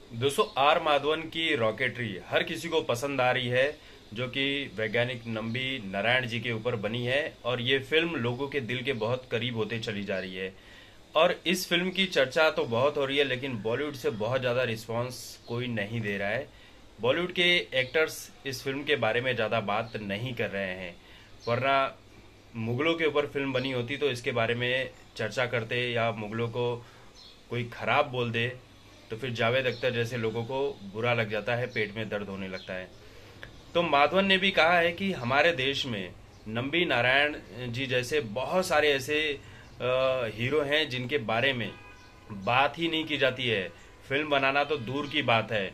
दोस्तों, आर माधवन की रॉकेटरी हर किसी को पसंद आ रही है, जो कि वैज्ञानिक नंबी नारायण जी के ऊपर बनी है। और ये फिल्म लोगों के दिल के बहुत करीब होते चली जा रही है। और इस फिल्म की चर्चा तो बहुत हो रही है, लेकिन बॉलीवुड से बहुत ज़्यादा रिस्पांस कोई नहीं दे रहा है। बॉलीवुड के एक्टर्स इस फिल्म के बारे में ज़्यादा बात नहीं कर रहे हैं, वरना मुगलों के ऊपर फिल्म बनी होती तो इसके बारे में चर्चा करते, या मुगलों को कोई खराब बोल दे तो फिर जावेद अख्तर जैसे लोगों को बुरा लग जाता है, पेट में दर्द होने लगता है। तो माधवन ने भी कहा है कि हमारे देश में नंबी नारायण जी जैसे बहुत सारे ऐसे हीरो हैं जिनके बारे में बात ही नहीं की जाती है। फिल्म बनाना तो दूर की बात है।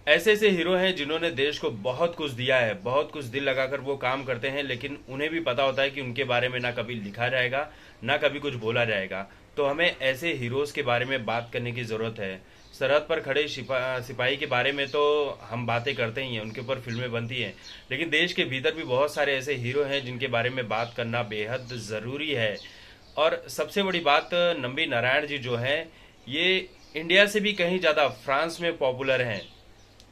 ऐसे ऐसे हीरो हैं जिन्होंने देश को बहुत कुछ दिया है, बहुत कुछ दिल लगाकर वो काम करते हैं, लेकिन उन्हें भी पता होता है कि उनके बारे में ना कभी लिखा जाएगा, ना कभी कुछ बोला जाएगा। तो हमें ऐसे हीरोज के बारे में बात करने की ज़रूरत है। सरहद पर खड़े सिपाही के बारे में तो हम बातें करते ही हैं, उनके ऊपर फिल्में बनती हैं, लेकिन देश के भीतर भी बहुत सारे ऐसे हीरो हैं जिनके बारे में बात करना बेहद ज़रूरी है। और सबसे बड़ी बात, नंबी नारायण जी जो हैं, ये इंडिया से भी कहीं ज़्यादा फ्रांस में पॉपुलर हैं।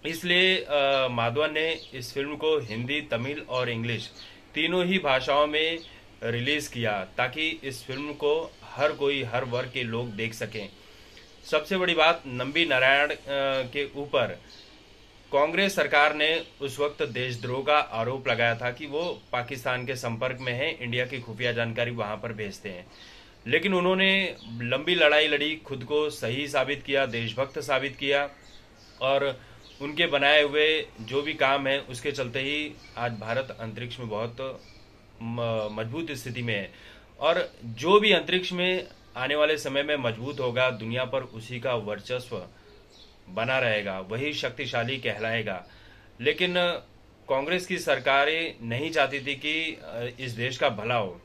इसलिए माधवन ने इस फिल्म को हिंदी, तमिल और इंग्लिश तीनों ही भाषाओं में रिलीज किया, ताकि इस फिल्म को हर कोई, हर वर्ग के लोग देख सकें। सबसे बड़ी बात, नंबी नारायण के ऊपर कांग्रेस सरकार ने उस वक्त देशद्रोह का आरोप लगाया था कि वो पाकिस्तान के संपर्क में है, इंडिया की खुफिया जानकारी वहां पर भेजते हैं। लेकिन उन्होंने लंबी लड़ाई लड़ी, खुद को सही साबित किया, देशभक्त साबित किया, और उनके बनाए हुए जो भी काम है उसके चलते ही आज भारत अंतरिक्ष में बहुत मजबूत स्थिति में है। और जो भी अंतरिक्ष में आने वाले समय में मजबूत होगा, दुनिया पर उसी का वर्चस्व बना रहेगा, वही शक्तिशाली कहलाएगा। लेकिन कांग्रेस की सरकारें नहीं चाहती थी कि इस देश का भला हो,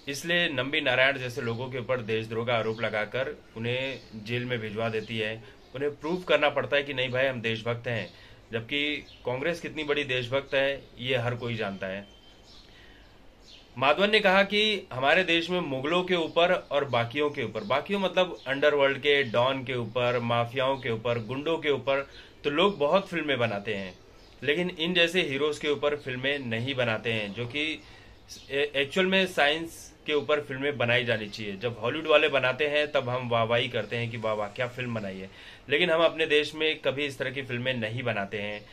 इसलिए नंबी नारायण जैसे लोगों के ऊपर देशद्रोह का आरोप लगाकर उन्हें जेल में भिजवा देती है। उन्हें प्रूव करना पड़ता है कि नहीं भाई, हम देशभक्त हैं, जबकि कांग्रेस कितनी बड़ी देशभक्त है ये हर कोई जानता है। माधवन ने कहा कि हमारे देश में मुगलों के ऊपर और बाकियों के ऊपर, बाकियों मतलब अंडरवर्ल्ड के डॉन के ऊपर, माफियाओं के ऊपर, गुंडों के ऊपर तो लोग बहुत फिल्में बनाते हैं, लेकिन इन जैसे हीरोज के ऊपर फिल्में नहीं बनाते हैं, जो कि एक्चुअल में साइंस के ऊपर फिल्में बनाई जानी चाहिए। जब हॉलीवुड वाले बनाते हैं तब हम वाहवाही करते हैं कि वाह वाह क्या फिल्म बनाई है, लेकिन हम अपने देश में कभी इस तरह की फिल्में नहीं बनाते हैं।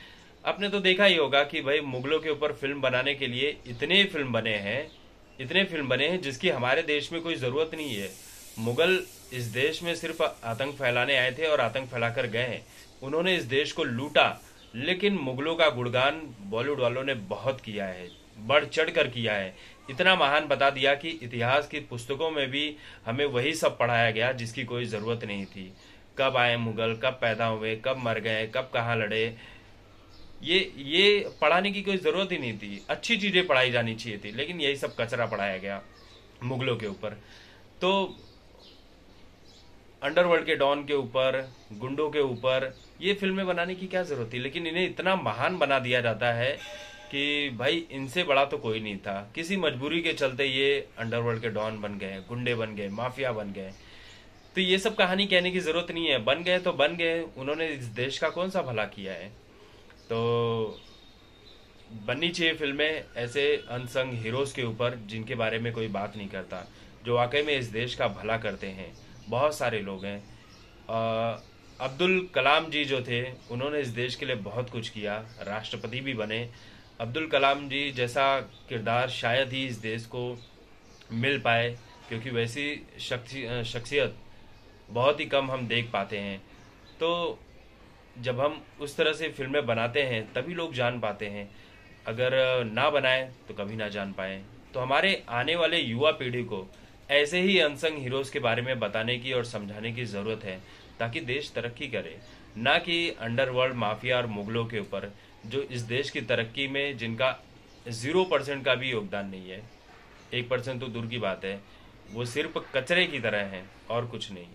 आपने तो देखा ही होगा कि भाई मुगलों के ऊपर फिल्म बनाने के लिए इतने फिल्म बने हैं, इतने फिल्म बने हैं जिसकी हमारे देश में कोई ज़रूरत नहीं है। मुगल इस देश में सिर्फ आतंक फैलाने आए थे और आतंक फैलाकर गए हैं। उन्होंने इस देश को लूटा, लेकिन मुगलों का गुणगान बॉलीवुड वालों ने बहुत किया है, बढ़ चढ़ कर किया है। इतना महान बता दिया कि इतिहास की पुस्तकों में भी हमें वही सब पढ़ाया गया जिसकी कोई ज़रूरत नहीं थी। कब आए मुगल, कब पैदा हुए, कब मर गए, कब कहाँ लड़े, ये पढ़ाने की कोई ज़रूरत ही नहीं थी। अच्छी चीज़ें पढ़ाई जानी चाहिए थी, लेकिन यही सब कचरा पढ़ाया गया मुगलों के ऊपर। तो अंडरवर्ल्ड के डॉन के ऊपर, गुंडों के ऊपर ये फिल्में बनाने की क्या ज़रूरत थी, लेकिन इन्हें इतना महान बना दिया जाता है कि भाई इनसे बड़ा तो कोई नहीं था। किसी मजबूरी के चलते ये अंडरवर्ल्ड के डॉन बन गए, गुंडे बन गए, माफिया बन गए। तो ये सब कहानी कहने की ज़रूरत नहीं है, बन गए तो बन गए, उन्होंने इस देश का कौन सा भला किया है। तो बननी चाहिए फिल्में ऐसे अनसंग हीरोज के ऊपर जिनके बारे में कोई बात नहीं करता, जो वाकई में इस देश का भला करते हैं। बहुत सारे लोग हैं। अब्दुल कलाम जी जो थे, उन्होंने इस देश के लिए बहुत कुछ किया, राष्ट्रपति भी बने। अब्दुल कलाम जी जैसा किरदार शायद ही इस देश को मिल पाए, क्योंकि वैसी शख्सियत बहुत ही कम हम देख पाते हैं। तो जब हम उस तरह से फिल्में बनाते हैं तभी लोग जान पाते हैं, अगर ना बनाए तो कभी ना जान पाए। तो हमारे आने वाले युवा पीढ़ी को ऐसे ही अनसंग हीरोज के बारे में बताने की और समझाने की ज़रूरत है, ताकि देश तरक्की करे, ना कि अंडरवर्ल्ड माफिया और मुगलों के ऊपर, जो इस देश की तरक्की में जिनका 0% का भी योगदान नहीं है। 1% तो दूर की बात है, वो सिर्फ कचरे की तरह हैं और कुछ नहीं।